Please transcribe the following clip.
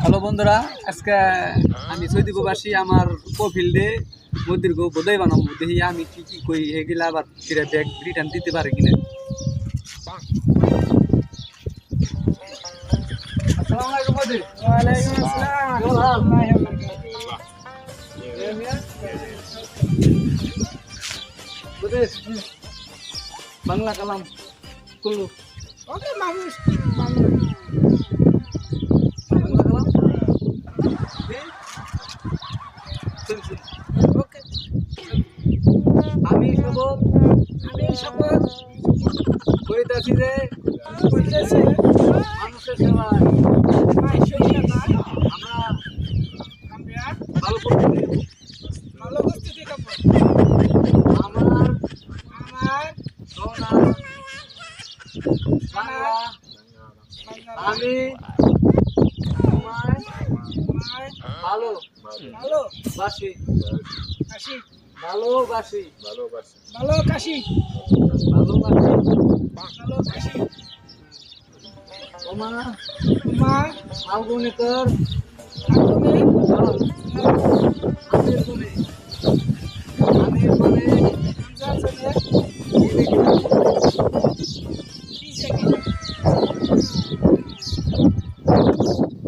Hello বন্ধুরা, আজকে আমি সৌদি প্রবাসী আমার প্রোফিল্ডে মন্দির গো বোধই বানাবো দেখি আমি কি কি কই এগুলা আবার ফিরে ব্যাগ রিটার্ন দিতে পারে কিনা। আসসালামু আলাইকুম মোদি। ওয়ালাইকুম আসসালাম। কেমন হাল? মোদি, বাংলা কালাম কুল্লু ওকে মানুষ বাংলা কালাম ওকে আমি শপথ আমি শপথ করিতেছি যে করতেছি মানুষের সেবায় মানুষের সেবায় আমরা আমরা ভালো করতে ভালো প্রস্তুতি করব। আমার আমার সোনা বাংলা আমি তোমায় আমার ভালো ভালো বাসি কাশি ভালোবাসি ভালো কাশি ভালোবাসি ভালো কাশি তোমার মা ফাল্গুনিকর আগুনে আমির গুণে